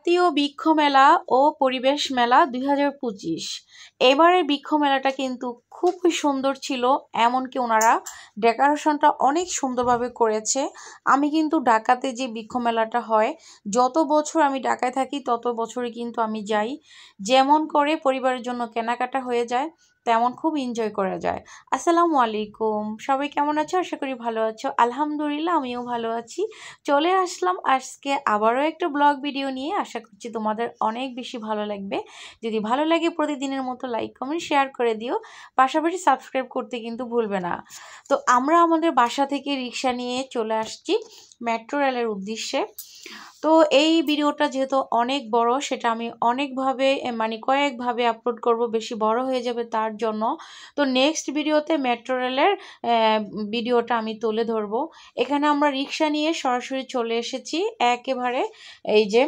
জাতীয় বৃক্ষ মেলা ও পরিবেশ মেলা 2025। এবারের বৃক্ষ মেলাটা কিন্তু খুবই সুন্দর ছিল, এমনকি ওনারা ডেকোরেশনটা অনেক সুন্দরভাবে করেছে। আমি কিন্তু ঢাকাতে যে বৃক্ষ মেলাটা হয়, যত বছর আমি ঢাকায় থাকি তত বছরই কিন্তু আমি যাই। যেমন করে পরিবারের জন্য কেনাকাটা হয়ে যায়, তেমন খুব এনজয় করা যায়। আসসালামু আলাইকুম, সবাই কেমন আছো? আশা করি ভালো আছো। আলহামদুলিল্লাহ, আমিও ভালো আছি। চলে আসলাম আজকে আবারও একটা ব্লগ ভিডিও নিয়ে। আশা করছি তোমাদের অনেক বেশি ভালো লাগবে। যদি ভালো লাগে প্রতিদিনের মতো লাইক কমেন্ট শেয়ার করে দিও, পাশাপাশি সাবস্ক্রাইব করতে কিন্তু ভুলবে না। তো আমরা আমাদের বাসা থেকে রিক্সা নিয়ে চলে আসছি মেট্রো রেলের উদ্দেশ্যে। তো এই ভিডিওটা যেহেতু অনেক বড়, সেটা আমি অনেকভাবে কয়েকভাবে আপলোড করব, বেশি বড় হয়ে যাবে তার জন্য। তো নেক্সট ভিডিওতে মেট্রো রেলের ভিডিওটা আমি তুলে ধরবো। এখানে আমরা রিক্সা নিয়ে সরাসরি চলে এসেছি একেবারে এই যে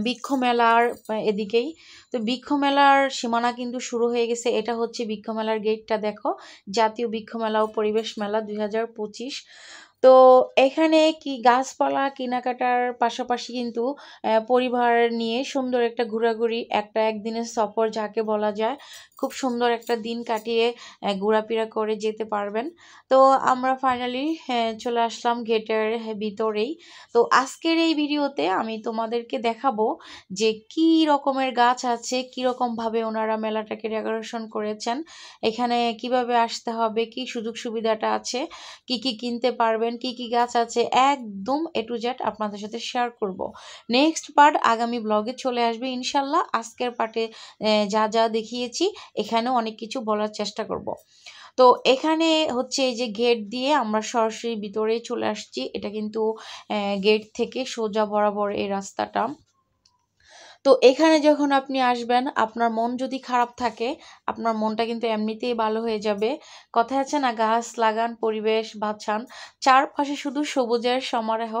বৃক্ষ মেলার এদিকেই। তো বৃক্ষ মেলার সীমানা কিন্তু শুরু হয়ে গেছে। এটা হচ্ছে বৃক্ষ মেলার গেটটা, দেখো, জাতীয় বৃক্ষ মেলা ও পরিবেশ মেলা 2025। তো এখানে কি গাছপালা কেনাকাটার পাশাপাশি কিন্তু পরিবার নিয়ে সুন্দর একটা ঘোরাঘুরি, একদিনের সফর যাকে বলা যায়, খুব সুন্দর একটা দিন কাটিয়ে ঘোরাফেরা করে যেতে পারবেন। তো আমরা ফাইনালি চলে আসলাম গেটের ভিতরেই। তো আজকের এই ভিডিওতে আমি তোমাদেরকে দেখাবো যে কি রকমের গাছ আছে, কি রকম ভাবে ওনারা মেলাটাকে ডেকোরেশন করেছেন, এখানে কিভাবে আসতে হবে, কি সুযোগ সুবিধাটা আছে, কি কি কিনতে পারবেন, কি কি গাছ আছে, একদম এ টু জেড আপনাদের সাথে শেয়ার করব। নেক্সট পার্ট আগামী ব্লগে চলে আসবে ইনশাল্লাহ। আজকের পার্টে যা যা দেখিয়েছি এখানেও অনেক কিছু বলার চেষ্টা করব। তো এখানে হচ্ছে এই যে গেট দিয়ে আমরা সরাসরি ভিতরে চলে আসছি। এটা কিন্তু গেট থেকে সোজা বরাবর এই রাস্তাটা। তো এখানে যখন আপনি আসবেন, আপনার মন যদি খারাপ থাকে, আপনার মনটা কিন্তু এমনিতেই ভালো হয়ে যাবে। কথায় আছে না, গাছ লাগান পরিবেশ বাঁচান। চারপাশে শুধু সবুজের সমারোহ।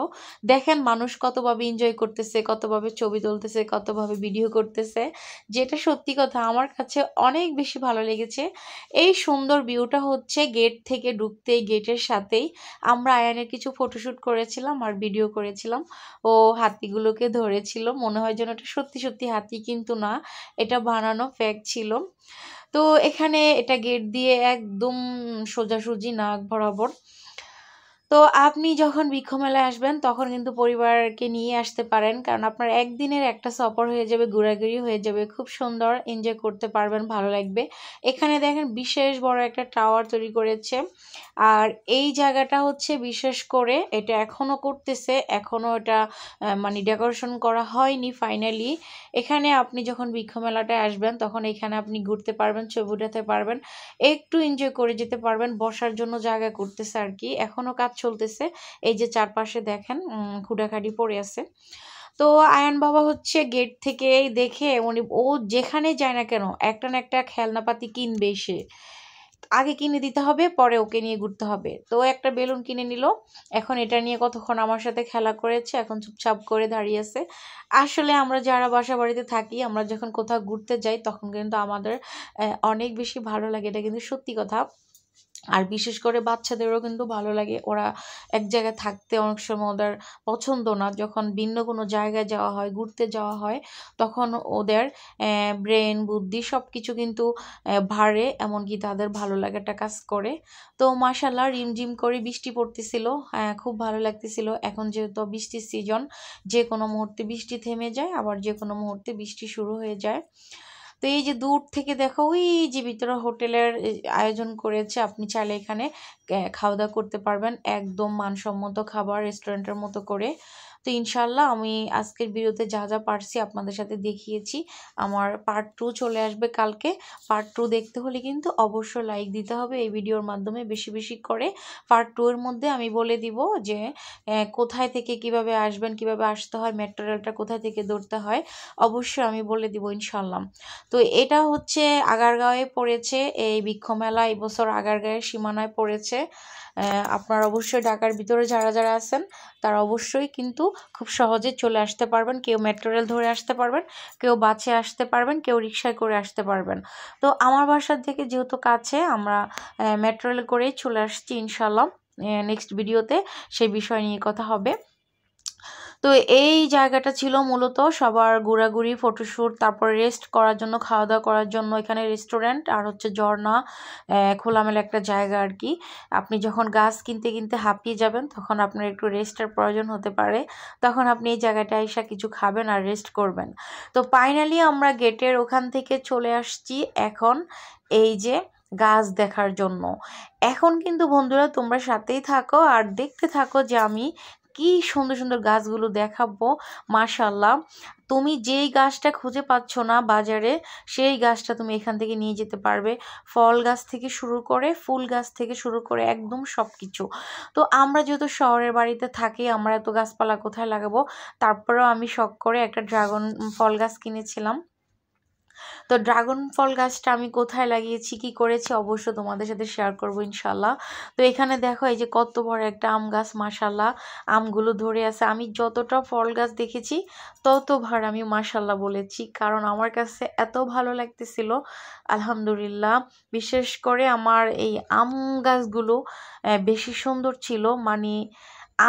দেখেন মানুষ কতভাবে এনজয় করতেছে, কতভাবে ছবি তুলতেছে, কতভাবে ভিডিও করতেছে, যেটা সত্যি কথা আমার কাছে অনেক বেশি ভালো লেগেছে। এই সুন্দর ভিউটা হচ্ছে গেট থেকে ঢুকতেই, গেটের সাথেই আমরা আয়ানের কিছু ফটোশুট করেছিলাম আর ভিডিও করেছিলাম। ও হাতিগুলোকে ধরেছিল, মনে হয় যেন এটা সত্যি সত্যি হাতি, কিন্তু না, এটা বানানো ফেক ছিল। তো এখানে এটা গেট দিয়ে একদম সোজাসুজি নাক বরাবর। তো আপনি যখন বৃক্ষ মেলায় আসবেন তখন কিন্তু পরিবারকে নিয়ে আসতে পারেন, কারণ আপনার একদিনের একটা সফর হয়ে যাবে, ঘোরাঘুরি হয়ে যাবে, খুব সুন্দর এনজয় করতে পারবেন, ভালো লাগবে। এখানে দেখেন বিশেষ বড় একটা টাওয়ার তৈরি করেছে। আর এই জায়গাটা হচ্ছে বিশেষ করে এটা এখনো করতেছে, এখনো এটা ডেকোরেশন করা হয়নি ফাইনালি। এখানে আপনি যখন বৃক্ষ মেলাটায় আসবেন তখন এখানে আপনি ঘুরতে পারবেন, ছবি উঠাতে পারবেন, একটু এনজয় করে যেতে পারবেন। বসার জন্য জায়গা করতেছে আর কি, এখনো কাজ চলতেছে। এই যে চারপাশে দেখেন খুঁটাখাটি পড়ে আছে। তো আয়ান বাবা হচ্ছে গেট থেকে দেখে ও যেখানে যায় না কেন একটা না একটা খেলনাপাতি কিনবে সে। আগে কিনে দিতে হবে, পরে ওকে নিয়ে ঘুরতে হবে। তো একটা বেলুন কিনে নিল, এখন এটা নিয়ে কতক্ষণ আমার সাথে খেলা করেছে, এখন চুপচাপ করে দাঁড়িয়ে আছে। আসলে আমরা যারা বাসা বাড়িতে থাকি, আমরা যখন কোথাও ঘুরতে যাই তখন কিন্তু আমাদের অনেক বেশি ভালো লাগে, এটা কিন্তু সত্যি কথা। আর বিশেষ করে বাচ্চাদেরও কিন্তু ভালো লাগে। ওরা এক জায়গায় থাকতে অনেক সময় ওদের পছন্দ না, যখন ভিন্ন কোনো জায়গায় যাওয়া হয়, ঘুরতে যাওয়া হয়, তখন ওদের ব্রেন বুদ্ধি সব কিছু কিন্তু বাড়ে, এমনকি তাদের ভালো লাগাটা কাজ করে। তো মাশাল্লাহ রিমঝিম করে বৃষ্টি পড়তেছিল, খুব ভালো লাগতেছিল। এখন যেহেতু বৃষ্টির সিজন, যে কোনো মুহূর্তে বৃষ্টি থেমে যায়, আবার যে কোনো মুহূর্তে বৃষ্টি শুরু হয়ে যায়। তো এই যে দূর থেকে দেখো, ওই যে ভিতরে হোটেলের আয়োজন করেছে, আপনি চাইলে এখানে খাওয়া দাওয়া করতে পারবেন, একদম মানসম্মত খাবার, রেস্টুরেন্টের মতো করে। তো ইনশাল্লাহ আমি আজকের ভিডিওতে যা যা পারছি আপনাদের সাথে দেখিয়েছি। আমার পার্ট 2 চলে আসবে কালকে। পার্ট 2 দেখতে হলে কিন্তু অবশ্যই লাইক দিতে হবে এই ভিডিওর মাধ্যমে, বেশি বেশি করে। পার্ট 2 এর মধ্যে আমি বলে দিব যে কোথায় থেকে কিভাবে আসবেন, কিভাবে আসতে হয়, মেট্রো রেলটা কোথায় থেকে ধরতে হয়, অবশ্যই আমি বলে দিব ইনশাল্লাহ। তো এটা হচ্ছে আগারগাঁওয়ে পড়েছে এই বৃক্ষ মেলা, এই বছর আগারগাঁওয়ের সীমানায় পড়েছে। আপনারা অবশ্যই ঢাকার ভিতরে যারা যারা আছেন তারা অবশ্যই কিন্তু খুব সহজে চলে আসতে পারবেন। কেউ মেট্রো রেল ধরে আসতে পারবেন, কেউ বাসে আসতে পারবেন, কেউ রিক্সায় করে আসতে পারবেন। তো আমার বাসার থেকে যেহেতু কাছে, আমরা মেট্রো রেল করেই চলে আসছি ইনশাল্লাহ। নেক্সট ভিডিওতে সেই বিষয় নিয়ে কথা হবে। তো এই জায়গাটা ছিল মূলত সবার ঘোরাঘুরি, ফটোশ্যুট, তারপরে রেস্ট করার জন্য, খাওয়া দাওয়া করার জন্য। এখানে রেস্টুরেন্ট আর হচ্ছে ঝর্ণা, খোলামেলা একটা জায়গা আর কি। আপনি যখন গাছ কিনতে কিনতে হাঁপিয়ে যাবেন তখন আপনার একটু রেস্টের প্রয়োজন হতে পারে, তখন আপনি এই জায়গাটায় এসে কিছু খাবেন আর রেস্ট করবেন। তো ফাইনালি আমরা গেটের ওখান থেকে চলে আসছি এখন এই যে গাছ দেখার জন্য। এখন কিন্তু বন্ধুরা তোমরা সাথেই থাকো আর দেখতে থাকো যে আমি কি সুন্দর সুন্দর গাছগুলো দেখাবো। মাশাল্লাহ, তুমি যেই গাছটা খুঁজে পাচ্ছ না বাজারে, সেই গাছটা তুমি এখান থেকে নিয়ে যেতে পারবে। ফল গাছ থেকে শুরু করে, ফুল গাছ থেকে শুরু করে একদম সব কিছু। তো আমরা যেহেতু শহরের বাড়িতে থাকি, আমরা এত গাছপালা কোথায় লাগাবো? তারপরেও আমি শখ করে একটা ড্রাগন ফল গাছ কিনেছিলাম। তো ড্রাগন ফল গাছটা আমি কোথায় লাগিয়েছি, কি করেছি, অবশ্য তোমাদের সাথে শেয়ার করবো ইনশাল্লাহ। তো এখানে দেখো এই যে কত বড় একটা আম গাছ, মাশাল্লাহ আমগুলো ধরে আছে। আমি যতটা ফল গাছ দেখেছি ততবার আমি মাশাল্লাহ বলেছি, কারণ আমার কাছে এত ভালো লাগতেছিল। আলহামদুলিল্লাহ, বিশেষ করে আমার এই আম গাছগুলো বেশি সুন্দর ছিল। মানে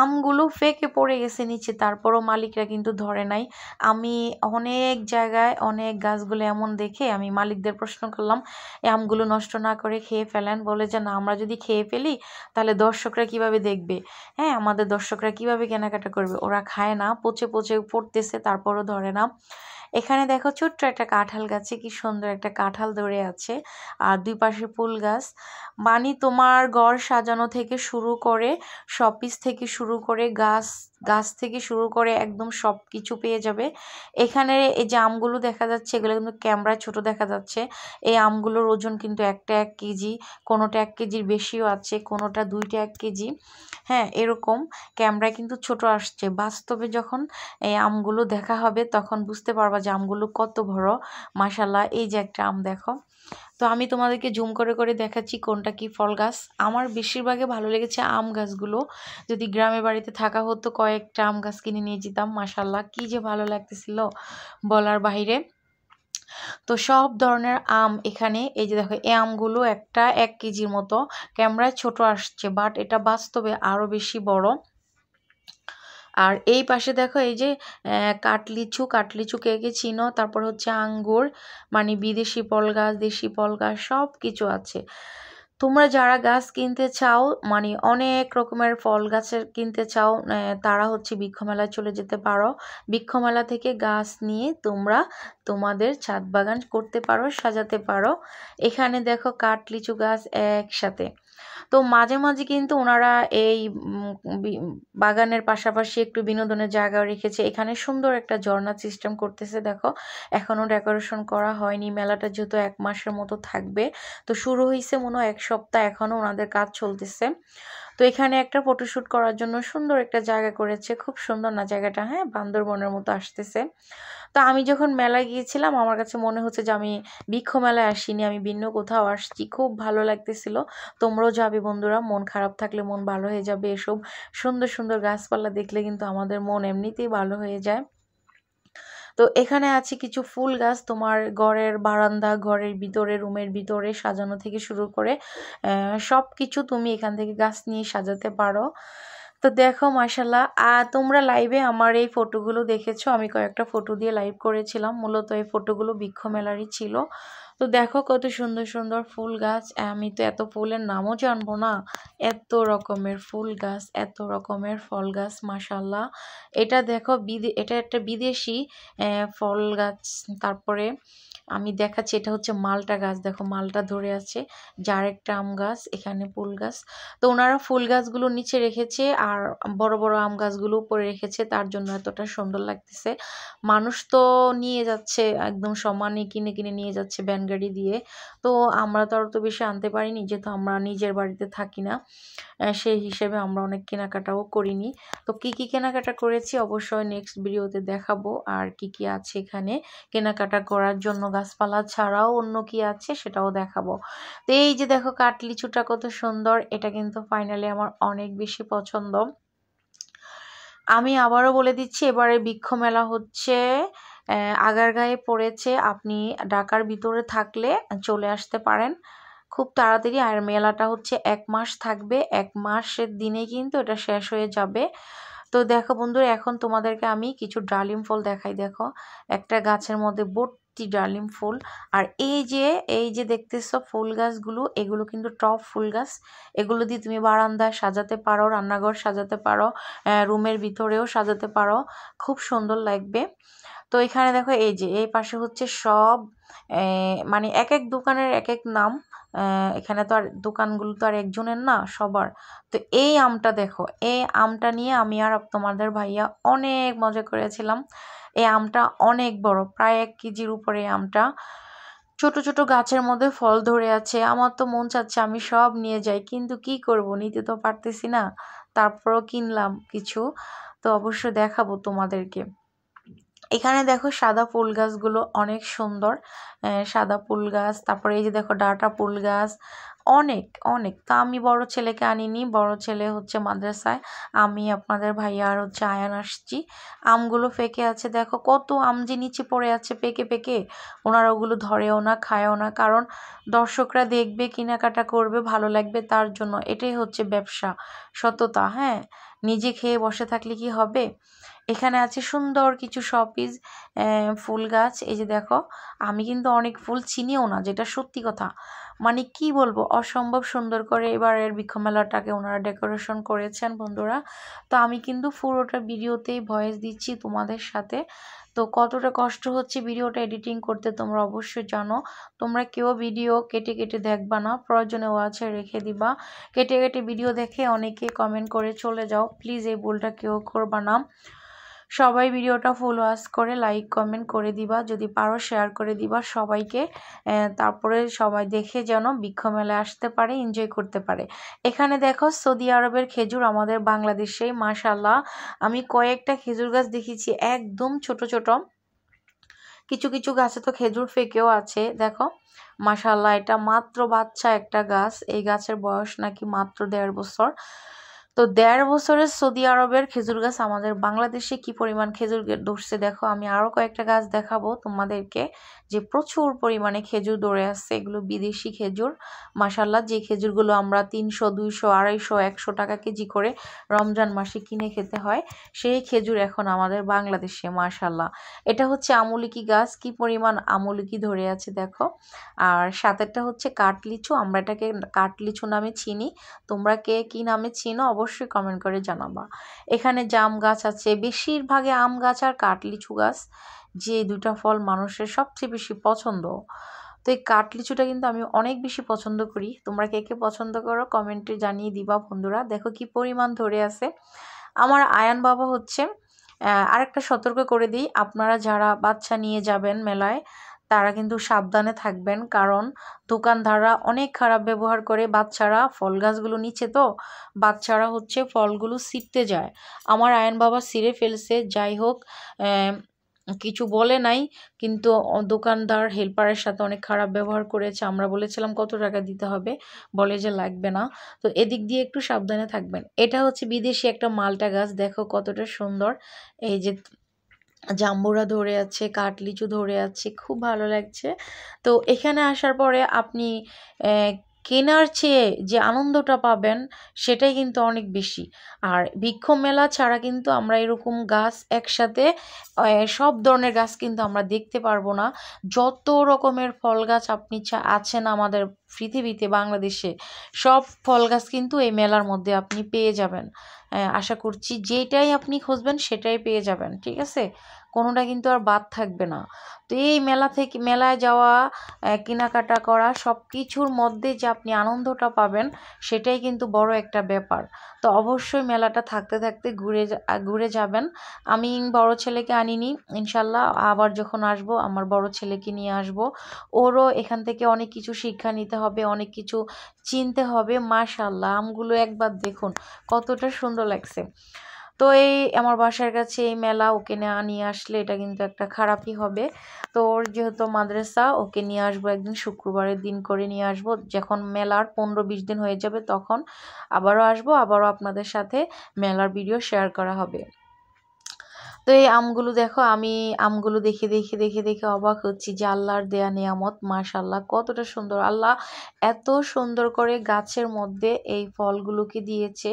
আমগুলো ফেকে পড়ে গেছে নিচে, তারপরও মালিকরা কিন্তু ধরে নাই। আমি অনেক জায়গায় অনেক গাছগুলো এমন দেখে আমি মালিকদের প্রশ্ন করলাম, এই আমগুলো নষ্ট না করে খেয়ে ফেলেন। বলে যে না, আমরা যদি খেয়ে ফেলি তাহলে দর্শকরা কিভাবে দেখবে, হ্যাঁ আমাদের দর্শকরা কিভাবে কেনাকাটা করবে। ওরা খায় না, পচে পচে পড়তেছে, তারপরও ধরে না। এখানে দেখো ছোট্ট একটা কাঁঠাল গাছে কি সুন্দর একটা কাঁঠাল ধরে আছে, আর দুই পাশে ফুল গাছ। মানে তোমার ঘর সাজানো থেকে শুরু করে, শপিস থেকে শুরু করে, গাছ গাছ থেকে শুরু করে একদম সব কিছু পেয়ে যাবে এখানে। এই যে আমগুলো দেখা যাচ্ছে, এগুলো কিন্তু ক্যামেরায় ছোট দেখা যাচ্ছে। এই আমগুলোর ওজন কিন্তু একটা 1 কেজি, কোনোটা 1 কেজির বেশিও আছে, কোনোটা 2টা 1 কেজি। হ্যাঁ, এরকম ক্যামেরায় কিন্তু ছোট আসছে, বাস্তবে যখন এই আমগুলো দেখা হবে তখন বুঝতে পারবা যে আমগুলো কত বড়। মাশাল্লাহ, এই যে একটা আম দেখো। তো আমি তোমাদেরকে জুম করে করে দেখাচ্ছি কোনটা কি ফল গাছ। আমার বেশিরভাগে ভালো লেগেছে আম গাছগুলো। যদি গ্রামের বাড়িতে থাকা হতো কয়েকটা আম গাছ কিনে নিয়ে যেতাম। মাশাল্লাহ, কি যে ভালো লাগতেছিল বলার বাইরে। তো সব ধরনের আম এখানে, এই যে দেখো এই আমগুলো একটা 1 কেজির মতো, ক্যামেরায় ছোট আসছে বাট এটা বাস্তবে আরো বেশি বড়। আর এই পাশে দেখো এই যে কাটলিচু, কাটলিচু কে কে চিনো, তারপর হচ্ছে আঙ্গুর, মানে বিদেশি ফল গাছ, দেশি ফল গাছ, সব কিছু আছে। তোমরা যারা গাছ কিনতে চাও, মানে অনেক রকমের ফল গাছের কিনতে চাও, তারা হচ্ছে বৃক্ষ মেলায় চলে যেতে পারো। বৃক্ষ মেলা থেকে গাছ নিয়ে তোমরা তোমাদের ছাদ বাগান করতে পারো, সাজাতে পারো। এখানে দেখো কাঠ লিচু গাছ একসাথে। তো মাঝে মাঝে কিন্তু ওনারা এই বাগানের পাশাপাশি একটু বিনোদনের জায়গাও রেখেছে। এখানে সুন্দর একটা ঝর্ণা সিস্টেম করতেছে দেখো, এখনো ডেকোরেশন করা হয়নি। মেলাটা যেহেতু 1 মাসের মতো থাকবে, তো শুরু হয়েছে মনে হয় 1 সপ্তাহ, এখনো ওনাদের কাজ চলতেছে। তো এখানে একটা ফটোশুট করার জন্য সুন্দর একটা জায়গা করেছে, খুব সুন্দর না জায়গাটা? হ্যাঁ, বান্দরবনের মতো আসতেছে। তো আমি যখন মেলায় গিয়েছিলাম আমার কাছে মনে হচ্ছে যে আমি বৃক্ষ মেলায় আসিনি, আমি ভিন্ন কোথাও আসছি। খুব ভালো লাগতেছিল। তোমরাও যাবে বন্ধুরা, মন খারাপ থাকলে মন ভালো হয়ে যাবে। এসব সুন্দর সুন্দর গাছপালা দেখলে কিন্তু আমাদের মন এমনিতেই ভালো হয়ে যায়। তো এখানে আছে কিছু ফুল গাছ, তোমার ঘরের বারান্দা, ঘরের ভিতরে, রুমের ভিতরে সাজানো থেকে শুরু করে সব কিছু তুমি এখান থেকে গাছ নিয়ে সাজাতে পারো। তো দেখো মাশাল্লাহ, তোমরা লাইভে আমার এই ফটোগুলো দেখেছো, আমি কয়েকটা ফটো দিয়ে লাইভ করেছিলাম। মূলত এই ফটোগুলো বৃক্ষ মেলারই ছিল। তো দেখো কত সুন্দর সুন্দর ফুল গাছ, আমি তো এত ফুলের নামও জানবো না। এত রকমের ফুল গাছ, এত রকমের ফল গাছ, মাশাল্লাহ। এটা দেখো এটা একটা বিদেশি ফল গাছ। তারপরে আমি দেখাচ্ছি, এটা হচ্ছে মালটা গাছ, দেখো মালটা ধরে আছে। যার একটা আম গাছ, এখানে ফুল গাছ। তো ওনারা ফুল গাছগুলো নিচে রেখেছে আর বড় বড় আম গাছগুলো উপরে রেখেছে, তার জন্য এতটা সুন্দর লাগতেছে। মানুষ তো নিয়ে যাচ্ছে, একদম সমানে কিনে কিনে নিয়ে যাচ্ছে ভ্যান গাড়ি দিয়ে। তো আমরা তো আর তো বেশি আনতে পারিনি, যেহেতু আমরা নিজের বাড়িতে থাকি না, সেই হিসেবে আমরা অনেক কেনাকাটাও করিনি। তো কি কি কেনাকাটা করেছি অবশ্যই নেক্সট ভিডিওতে দেখাবো, আর কি কি আছে এখানে কেনাকাটা করার জন্য, গাছপালা ছাড়াও অন্য কি আছে সেটাও দেখাবো। তো এই যে দেখো কাটলিচুটা কত সুন্দর, এটা কিন্তু ফাইনালি আমার অনেক বেশি পছন্দ। আমি আবারও বলে দিচ্ছি, এবারে বৃক্ষ মেলা হচ্ছে আগারগাঁয়ে পড়েছে। আপনি ঢাকার ভিতরে থাকলে চলে আসতে পারেন খুব তাড়াতাড়ি। আর মেলাটা হচ্ছে 1 মাস থাকবে, 1 মাসের দিনে কিন্তু এটা শেষ হয়ে যাবে। তো দেখো বন্ধুরা, এখন তোমাদেরকে আমি কিছু ডালিম ফল দেখাই। দেখো একটা গাছের মধ্যে ভর্তি ডালিম ফুল। আর এই যে দেখতেছো ফুল গাছগুলো, এগুলো কিন্তু টপ ফুল গাছ। এগুলো দিয়ে তুমি বারান্দায় সাজাতে পারো, রান্নাঘর সাজাতে পারো, রুমের ভিতরেও সাজাতে পারো, খুব সুন্দর লাগবে। তো এখানে দেখো এই যে এই পাশে হচ্ছে সব মানে এক এক দোকানের এক এক নাম। এখানে তো আর দোকানগুলো তো আর একজনের না, সবার। তো এই আমটা দেখো, এই আমটা নিয়ে আমি আর তোমাদের ভাইয়া অনেক মজা করেছিলাম। এই আমটা অনেক বড়, প্রায় 1 কেজির উপরে আমটা। ছোট ছোট গাছের মধ্যে ফল ধরে আছে। আমার তো মন চাচ্ছে আমি সব নিয়ে যাই, কিন্তু কি করব, নিতে তো পারতেছি না। তারপরও কিনলাম কিছু, তো অবশ্যই দেখাবো তোমাদেরকে। এখানে দেখো সাদা ফুল গাছগুলো অনেক সুন্দর, সাদা ফুল গাছ। তারপরে এই যে দেখো ডাটা ফুল গাছ, অনেক অনেক। তা আমি বড় ছেলেকে আনিনি, বড় ছেলে হচ্ছে মাদ্রাসায়, আমি আপনাদের ভাইয়া আর হচ্ছে আয়ান আসছি। আমগুলো ফেকে আছে, দেখো কত আম যে নিচে পড়ে আছে পেকে পেকে। ওনারা ওগুলো ধরেও না, খায়ও না, কারণ দর্শকরা দেখবে, কেনাকাটা করবে, ভালো লাগবে তার জন্য। এটাই হচ্ছে ব্যবসা, সততা। হ্যাঁ, নিজে খেয়ে বসে থাকলে কি হবে। এখানে আছে সুন্দর কিছু শপিস ফুল গাছ। এই যে দেখো, আমি কিন্তু অনেক ফুল চিনিও না, যেটা সত্যি কথা। মানে কি বলবো, অসম্ভব সুন্দর করে এবারের বৃক্ষ মেলাটাকে ওনারা ডেকোরেশন করেছেন বন্ধুরা। তো আমি কিন্তু পুরোটা ভিডিওতেই ভয়েস দিচ্ছি তোমাদের সাথে। তো কতটা কষ্ট হচ্ছে ভিডিওটা এডিটিং করতে তোমরা অবশ্যই জানো। তোমরা কেউ ভিডিও কেটে কেটে দেখবা না, প্রয়োজনে ওয়াচে রেখে দিবা। কেটে কেটে ভিডিও দেখে অনেকে কমেন্ট করে চলে যাও, প্লিজ এই ভুলটা কেউ করবা না। সবাই ভিডিওটা ফুল ওয়াচ করে লাইক কমেন্ট করে দিবা, যদি পারো শেয়ার করে দিবা সবাইকে। তারপরে সবাই দেখে যেন বৃক্ষ মেলায় আসতে পারে, এনজয় করতে পারে। এখানে দেখো সৌদি আরবের খেজুর আমাদের বাংলাদেশে, মাশাল্লাহ। আমি কয়েকটা খেজুর গাছ দেখেছি, একদম ছোট ছোট। কিছু কিছু গাছে তো খেজুর ফেকেও আছে, দেখো মাশাল্লাহ। এটা মাত্র বাচ্চা একটা গাছ, এই গাছের বয়স নাকি মাত্র 1.5 বছর। তো 1.5 বছরের সৌদি আরবের খেজুর গাছ আমাদের বাংলাদেশে কি পরিমাণ খেজুর ধরছে দেখো। আমি আরো কয়েকটা গাছ দেখাবো তোমাদেরকে, যে প্রচুর পরিমাণে খেজুর ধরে আসছে। এগুলো বিদেশি খেজুর, মাশাল্লাহ। যে খেজুরগুলো আমরা 300, 200, 250, 100 টাকা কেজি করে রমজান মাসে কিনে খেতে হয়, সেই খেজুর এখন আমাদের বাংলাদেশে, মাশাল্লাহ। এটা হচ্ছে আমলকি গাছ, কি পরিমাণ আমলকি ধরে আছে দেখো। আর সাথেরটা হচ্ছে কাঠলিচু, আমরা এটাকে কাঠলিচু নামে চিনি। তোমরা কে কি নামে চিনো অবশ্যই কমেন্ট করে জানাবা। এখানে জাম গাছ আছে, বেশিরভাগে আম গাছ আর কাঠলিচু গাছ, যে দুটা ফল মানুষের সবচেয়ে বেশি পছন্দ। তো এই কাঠলিচুটা কিন্তু আমি অনেক বেশি পছন্দ করি। তোমরা কে কে পছন্দ করো কমেন্টে জানিয়ে দিবা বন্ধুরা। দেখো কি পরিমাণ ধরে আছে। আমার আয়ান বাবা হচ্ছে, আরেকটা সতর্ক করে দিই, আপনারা যারা বাচ্চা নিয়ে যাবেন মেলায়, তারা কিন্তু সাবধানে থাকবেন, কারণ দোকানদাররা অনেক খারাপ ব্যবহার করে। বাচ্চারা ফল গাছগুলো নিচে, তো বাচ্চারা হচ্ছে ফলগুলো ছিঁড়তে যায়। আমার আয়ন বাবা ছিঁড়ে ফেলছে, যাই হোক কিছু বলে নাই, কিন্তু দোকানদার হেল্পারের সাথে অনেক খারাপ ব্যবহার করেছে। আমরা বলেছিলাম কত টাকা দিতে হবে, বলে যে লাগবে না। তো এদিক দিয়ে একটু সাবধানে থাকবেন। এটা হচ্ছে বিদেশি একটা মালটা গাছ, দেখো কতটা সুন্দর। এই যে জাম্বুরা ধরে আছে, কাঠলিচু ধরে আছে, খুব ভালো লাগছে। তো এখানে আসার পরে আপনি কেনার চেয়ে যে আনন্দটা পাবেন সেটাই কিন্তু অনেক বেশি। আর বৃক্ষ মেলা ছাড়া কিন্তু আমরা এরকম গাছ একসাথে সব ধরনের গাছ কিন্তু আমরা দেখতে পারবো না। যত রকমের ফল গাছ আপনি আছেন আমাদের পৃথিবীতে, বাংলাদেশে, সব ফল গাছ কিন্তু এই মেলার মধ্যে আপনি পেয়ে যাবেন। আশা করছি যেটাই আপনি খুঁজবেন সেটাই পেয়ে যাবেন, ঠিক আছে, কোনোটা কিন্তু আর বাদ থাকবে না। তো এই মেলা থেকে মেলায় যাওয়া, কেনাকাটা করা, সব কিছুর মধ্যে যে আপনি আনন্দটা পাবেন সেটাই কিন্তু বড় একটা ব্যাপার। তো অবশ্যই মেলাটা থাকতে থাকতে ঘুরে যাবেন। আমি বড় ছেলেকে আনিনি, ইনশাল্লাহ আবার যখন আসবো আমার বড় ছেলেকে নিয়ে আসবো। ওরও এখান থেকে অনেক কিছু শিক্ষা নিতে হবে, অনেক কিছু চিনতে হবে। মাশাল্লাহ, আমগুলো একবার দেখুন কতটা সুন্দর লাগছে। তো এই আমার বাসার কাছে এই মেলা, ওকে নিয়ে আসলে এটা কিন্তু একটা খারাপই হবে। তো ওর যেহেতু মাদ্রাসা, ওকে নিয়ে আসবো একদিন শুক্রবারের দিন করে নিয়ে আসবো। যখন মেলার 15-20 দিন হয়ে যাবে তখন আবারও আসবো, আবারও আপনাদের সাথে মেলার ভিডিও শেয়ার করা হবে। তো এই আমগুলো দেখো, আমি আমগুলো দেখে দেখে দেখে দেখে অবাক হচ্ছি যে আল্লাহর দেয়া নিয়ামত, মাশাল্লাহ কতটা সুন্দর। আল্লাহ এত সুন্দর করে গাছের মধ্যে এই ফলগুলোকে দিয়েছে,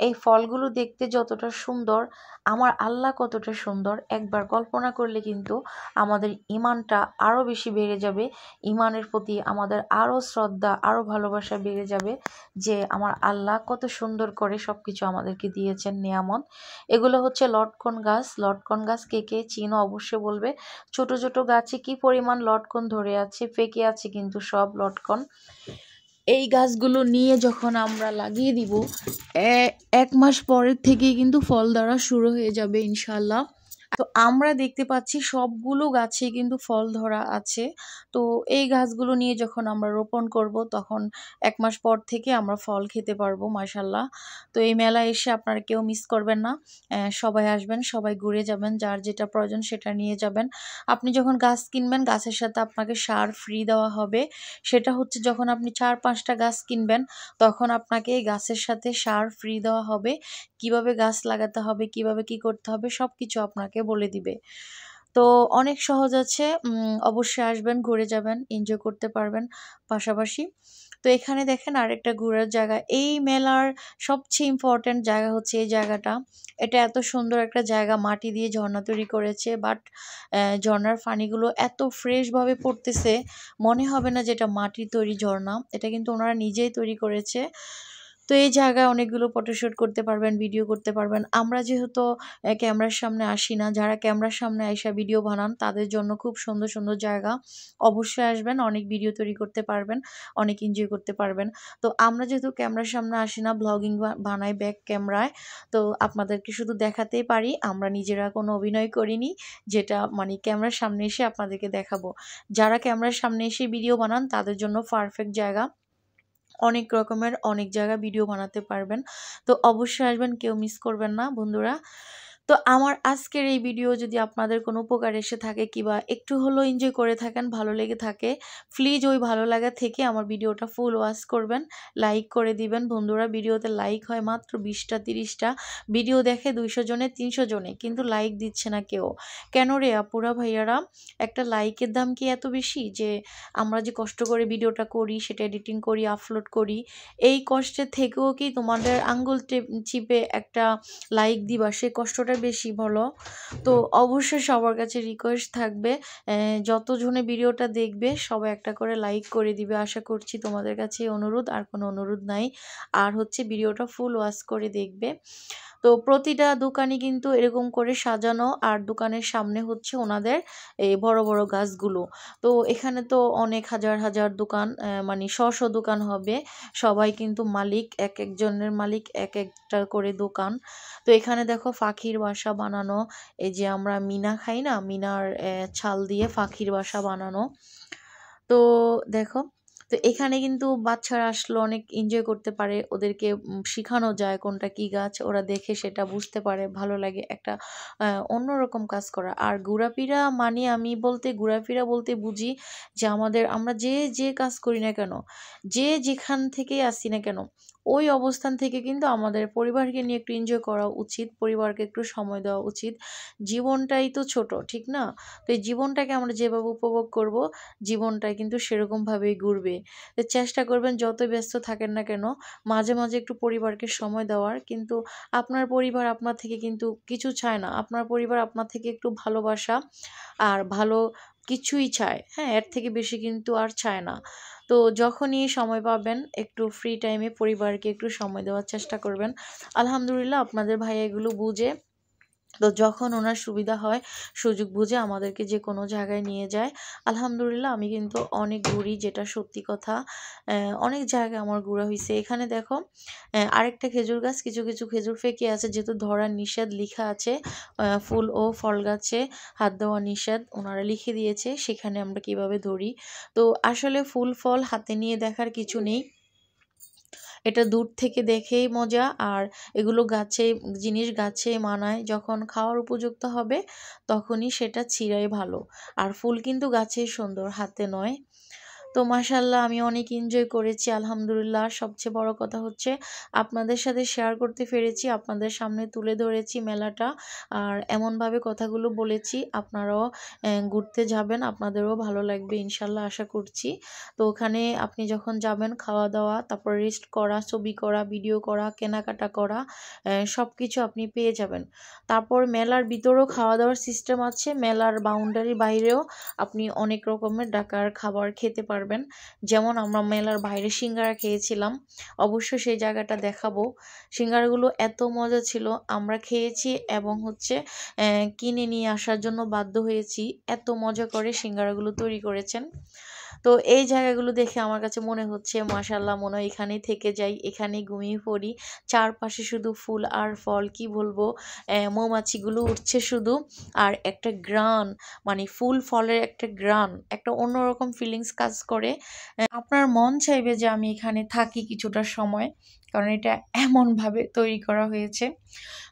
এই ফলগুলো দেখতে যতটা সুন্দর, আমার আল্লাহ কতটা সুন্দর, একবার কল্পনা করলে কিন্তু আমাদের ইমানটা আরও বেশি বেড়ে যাবে। ইমানের প্রতি আমাদের আরও শ্রদ্ধা, আরও ভালোবাসা বেড়ে যাবে যে আমার আল্লাহ কত সুন্দর করে সব কিছু আমাদেরকে দিয়েছেন নিয়ামত। এগুলো হচ্ছে লটকন গাছ। লটকন গাছ কে কে চিনো অবশ্যই বলবে। ছোট ছোট গাছে কি পরিমাণ লটকন ধরে আছে, পেকে আছে কিন্তু সব লটকন। এই গাছগুলো নিয়ে যখন আমরা লাগিয়ে দিব, এক মাস পরের থেকেই কিন্তু ফল ধরা শুরু হয়ে যাবে ইনশাল্লাহ। তো আমরা দেখতে পাচ্ছি সবগুলো গাছে কিন্তু ফল ধরা আছে। তো এই গাছগুলো নিয়ে যখন আমরা রোপণ করব তখন এক মাস পর থেকে আমরা ফল খেতে পারবো মাশাল্লাহ। তো এই মেলায় এসে আপনারা কেউ মিস করবেন না। সবাই আসবেন, সবাই ঘুরে যাবেন, যার যেটা প্রয়োজন সেটা নিয়ে যাবেন। আপনি যখন গাছ কিনবেন গাছের সাথে আপনাকে সার ফ্রি দেওয়া হবে। সেটা হচ্ছে যখন আপনি 4-5টা গাছ কিনবেন তখন আপনাকে এই গাছের সাথে সার ফ্রি দেওয়া হবে। কিভাবে গাছ লাগাতে হবে, কিভাবে কি করতে হবে সব কিছু আপনাকে বলে দিবে। তো অনেক সহজ আছে। অবশ্যই আসবেন, ঘুরে যাবেন, এনজয় করতে পারবেন পাশাপাশি। তো এখানে দেখেন আরেকটা ঘোরার জায়গা। এই মেলার সবচেয়ে ইম্পর্ট্যান্ট জায়গা হচ্ছে এই জায়গাটা। এটা এত সুন্দর একটা জায়গা, মাটি দিয়ে ঝর্ণা তৈরি করেছে, বাট ঝর্ণার পানিগুলো এত ফ্রেশভাবে পড়তেছে, মনে হবে না যেটা মাটির তৈরি ঝর্ণা। এটা কিন্তু ওনারা নিজেই তৈরি করেছে। তো এই জায়গায় অনেকগুলো ফটোশ্যুট করতে পারবেন, ভিডিও করতে পারবেন। আমরা যেহেতু ক্যামেরার সামনে আসি না, যারা ক্যামেরার সামনে আইসা ভিডিও বানান তাদের জন্য খুব সুন্দর সুন্দর জায়গা। অবশ্যই আসবেন, অনেক ভিডিও তৈরি করতে পারবেন, অনেক এনজয় করতে পারবেন। তো আমরা যেহেতু ক্যামেরার সামনে আসি না, ব্লগিং বানাই ব্যাক ক্যামেরায়, তো আপনাদেরকে শুধু দেখাতেই পারি, আমরা নিজেরা কোনো অভিনয় করিনি যেটা মানে ক্যামেরার সামনে এসে আপনাদেরকে দেখাবো। যারা ক্যামেরার সামনে এসে ভিডিও বানান তাদের জন্য পারফেক্ট জায়গা। অনেক রকমের অনেক জায়গা ভিডিও বানাতে পারবেন। তো অবশ্যই আসবেন, কেউ মিস করবেন না বন্ধুরা। তো আমার আজকের এই ভিডিও যদি আপনাদের কোনো উপকার এসে থাকে কিংবা একটু হলেও এনজয় করে থাকেন, ভালো লেগে থাকে, প্লিজ ওই ভালো লাগা থেকে আমার ভিডিওটা ফুল ওয়াচ করবেন, লাইক করে দিবেন বন্ধুরা। ভিডিওতে লাইক হয় মাত্র 20টা 30টা, ভিডিও দেখে 200 জনে 300 জনে, কিন্তু লাইক দিচ্ছে না কেউ। কেন রে আপুরা ভাইয়ারা? একটা লাইকের দাম কি এত বেশি যে আমরা যে কষ্ট করে ভিডিওটা করি, সেটা এডিটিং করি, আপলোড করি, এই কষ্টের থেকেও কি তোমাদের আঙ্গুল চিপে একটা লাইক দিবা, সে কষ্টটা বেশি বলো? তো অবশ্যই সবার কাছে রিকোয়েস্ট থাকবে, যতজনে ভিডিওটা দেখবে সবাই একটা করে লাইক করে দিবে। আশা করছি তোমাদের কাছে অনুরোধ, আর কোনো অনুরোধ নাই। আর হচ্ছে ভিডিওটা ফুল ওয়াচ করে দেখবে। তো প্রতিটা দোকানই কিন্তু এরকম করে সাজানো, আর দোকানের সামনে হচ্ছে ওনাদের এই বড় বড় গাছগুলো। তো এখানে তো অনেক হাজার হাজার দোকান, মানে শ দোকান হবে। সবাই কিন্তু মালিক, এক একজনের মালিক এক একটা করে দোকান। তো এখানে দেখো পাখির বাসা বানানো, এই যে আমরা মিনা খাই না, মিনার ছাল দিয়ে পাখির বাসা বানানো। তো দেখো, তো এখানে কিন্তু বাচ্চারা আসলে অনেক এনজয় করতে পারে, ওদেরকে শেখানো যায় কোনটা কি গাছ, ওরা দেখে সেটা বুঝতে পারে, ভালো লাগে একটা অন্যরকম কাজ করা। আর ঘোরাফেরা মানে আমি বলতে ঘোরাফেরা বলতে বুঝি যে আমরা যে কাজ করি না কেন, যে যেখান থেকে আসি না কেন, ওই অবস্থান থেকে কিন্তু আমাদের পরিবারকে নিয়ে একটু এনজয় করা উচিত, পরিবারকে একটু সময় দেওয়া উচিত। জীবনটাই তো ছোট, ঠিক না? তো এই জীবনটাকে আমরা যেভাবে উপভোগ করব, জীবনটাই কিন্তু সেরকমভাবেই ঘুরবে। তো চেষ্টা করবেন যত ব্যস্ত থাকেন না কেন মাঝে মাঝে একটু পরিবারকে সময় দেওয়ার। কিন্তু আপনার পরিবার আপনার থেকে কিন্তু কিছু চায় না, আপনার পরিবার আপনার থেকে একটু ভালোবাসা আর ভালো কিছুই চায়। হ্যাঁ, এর থেকে বেশি কিন্তু আর চায় না। তো যখনই সময় পাবেন একটু ফ্রি টাইমে পরিবারকে একটু সময় দেওয়ার চেষ্টা করবেন। আলহামদুলিল্লাহ আপনাদের ভাই এগুলো বুঝে। তো যখন ওনার সুবিধা হয়, সুযোগ বুঝে আমাদেরকে যে কোনো জায়গায় নিয়ে যায়। আলহামদুলিল্লাহ আমি কিন্তু অনেক ঘুরি, যেটা সত্যি কথা। অনেক জায়গায় আমার ঘোরা হয়েছে। এখানে দেখো আরেকটা খেজুর গাছ, কিছু কিছু খেজুর ফেঁকে আছে, যেহেতু ধরার নিষেধ লেখা আছে, ফুল ও ফল গাছে হাত দেওয়া নিষেধ ওনারা লিখে দিয়েছে, সেখানে আমরা কিভাবে ধরি। তো আসলে ফুল ফল হাতে নিয়ে দেখার কিছু নেই, এটা দূর থেকে দেখেই মজা। আর এগুলো জিনিস গাছে মানায়, যখন খাওয়ার উপযুক্ত হবে তখনই সেটা ছিঁড়াই ভালো। আর ফুল কিন্তু গাছেই সুন্দর, হাতে নয়। তো মাশাআল্লাহ আমি অনেক এনজয় করেছি আলহামদুলিল্লাহ। সবচেয়ে বড় কথা হচ্ছে আপনাদের সাথে শেয়ার করতে পেরেছি, আপনাদের সামনে তুলে ধরেছি মেলাটা। আর এমনভাবে কথাগুলো বলেছি আপনারাও ঘুরতে যাবেন, আপনাদেরও ভালো লাগবে ইনশাল্লাহ আশা করছি। তো ওখানে আপনি যখন যাবেন খাওয়া-দাওয়া, তারপর রেস্ট করা, ছবি করা, ভিডিও করা, কেনাকাটা করা সব কিছু আপনি পেয়ে যাবেন। তারপর মেলার ভিতরেও খাওয়া-দাওয়ার সিস্টেম আছে। মেলার বাউন্ডারির বাইরেও আপনি অনেক রকমের ঢাকার খাবার খেতে পারবেন। যেমন আমরা মেলার বাইরে সিঙ্গারা খেয়েছিলাম, অবশ্য সেই জায়গাটা দেখাবো। সিঙ্গারাগুলো এত মজা ছিল, আমরা খেয়েছি এবং হচ্ছে কিনে নিয়ে আসার জন্য বাধ্য হয়েছি। এত মজা করে সিঙ্গারাগুলো তৈরি করেছেন। তো এই জায়গাগুলো দেখে আমার কাছে মনে হচ্ছে মাশাআল্লাহ, মনে হয় এখানেই থেকে যাই, এখানেই ঘুমিয়ে পড়ি। চারপাশে শুধু ফুল আর ফল, কি বলবো, মৌমাছিগুলো উঠছে শুধু, আর একটা গ্রান, মানে ফুল ফলের একটা গ্রান, একটা অন্যরকম ফিলিংস কাজ করে। আপনার মন চাইবে যে আমি এখানে থাকি কিছুটা সময়, কারণ এটা এমনভাবে তৈরি করা হয়েছে।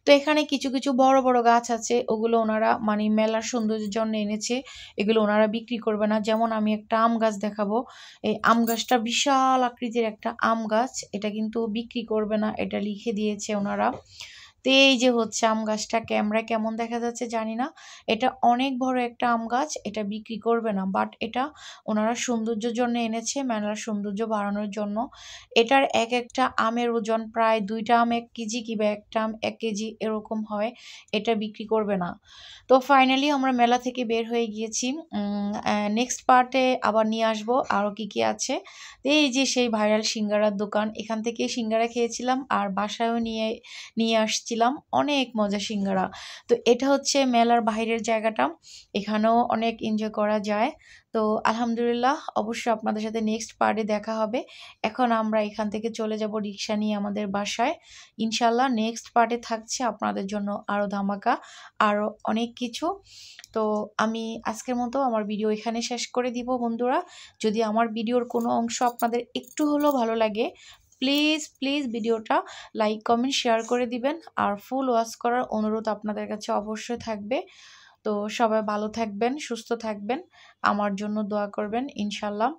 তো এখানে কিছু কিছু বড় বড় গাছ আছে, ওগুলো ওনারা মানে মেলার সৌন্দর্যের জন্য এনেছে, এগুলো ওনারা বিক্রি করবে না। যেমন আমি একটা আম গাছ দেখাবো, এই আম গাছটা বিশাল আকৃতির একটা আম গাছ, এটা কিন্তু বিক্রি করবে না, এটা লিখে দিয়েছে ওনারা। তো এই যে হচ্ছে আম গাছটা, ক্যামেরায় কেমন দেখা যাচ্ছে জানি না, এটা অনেক বড় একটা আম গাছ, এটা বিক্রি করবে না, বাট এটা ওনারা সৌন্দর্যের জন্য এনেছে, মেলার সৌন্দর্য বাড়ানোর জন্য। এটার এক একটা আমের ওজন প্রায় 2টা আম 1 কেজি, কিংবা একটা আম 1 কেজি এরকম হয়, এটা বিক্রি করবে না। তো ফাইনালি আমরা মেলা থেকে বের হয়ে গিয়েছি। নেক্সট পার্টে আবার নিয়ে আসবো আরও কি কি আছে। এই যে সেই ভাইরাল সিঙ্গারার দোকান, এখান থেকে সিঙ্গারা খেয়েছিলাম আর বাসায়ও নিয়ে নিয়ে আসছিলাম, অনেক মজা সিঙ্গারা। তো এটা হচ্ছে মেলার বাইরের জায়গাটা, এখানেও অনেক এনজয় করা যায়। তো আলহামদুলিল্লাহ, অবশ্যই আপনাদের সাথে নেক্সট পার্টে দেখা হবে। এখন আমরা এখান থেকে চলে যাব রিক্সা নিয়ে আমাদের বাসায়। ইনশাল্লাহ নেক্সট পার্টে থাকছে আপনাদের জন্য আরও ধামাকা, আরও অনেক কিছু। তো আমি আজকের মতো আমার ভিডিও এখানে শেষ করে দিব বন্ধুরা। যদি আমার ভিডিওর কোনো অংশ আপনাদের একটু হলেও ভালো লাগে, প্লিজ প্লিজ ভিডিওটা লাইক কমেন্ট শেয়ার করে দিবেন, আর ফুল ওয়াচ করার অনুরোধ আপনাদের কাছে অবশ্যই থাকবে। তো সবাই ভালো থাকবেন, সুস্থ থাকবেন, আমার জন্য দোয়া করবেন ইনশাল্লাহ।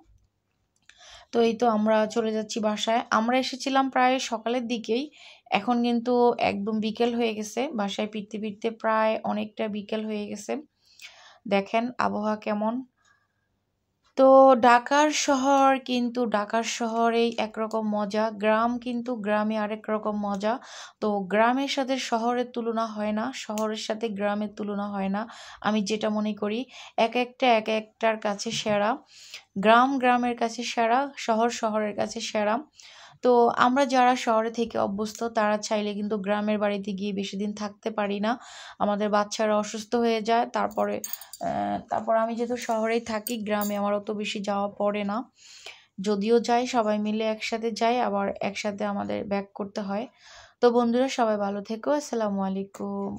তো এই তো আমরা চলে যাচ্ছি বাসায়। আমরা এসেছিলাম প্রায় সকালের দিকেই, এখন কিন্তু একদম বিকেল হয়ে গেছে, বাসায় ফিরতে ফিরতে প্রায় অনেকটা বিকেল হয়ে গেছে। দেখেন আবহাওয়া কেমন। তো ঢাকার শহরেই একরকম মজা, গ্রাম কিন্তু গ্রামে আরেক রকম মজা। তো গ্রামের সাথে শহরের তুলনা হয় না, শহরের সাথে গ্রামের তুলনা হয় না, আমি যেটা মনে করি। এক একটার কাছে সেরা, গ্রাম গ্রামের কাছে সেরা, শহর শহরের কাছে সেরা। তো আমরা যারা শহরে থেকে অভ্যস্ত, তারা চাইলে কিন্তু গ্রামের বাড়িতে গিয়ে বেশি দিন থাকতে পারি না, আমাদের বাচ্চারা অসুস্থ হয়ে যায়। তারপর আমি যেহেতু শহরেই থাকি, গ্রামে আমার অত বেশি যাওয়া পড়ে না, যদিও যাই সবাই মিলে একসাথে যাই, আবার একসাথে আমাদের ব্যাক করতে হয়। তো বন্ধুরা সবাই ভালো থেকো, আসসালামু আলাইকুম।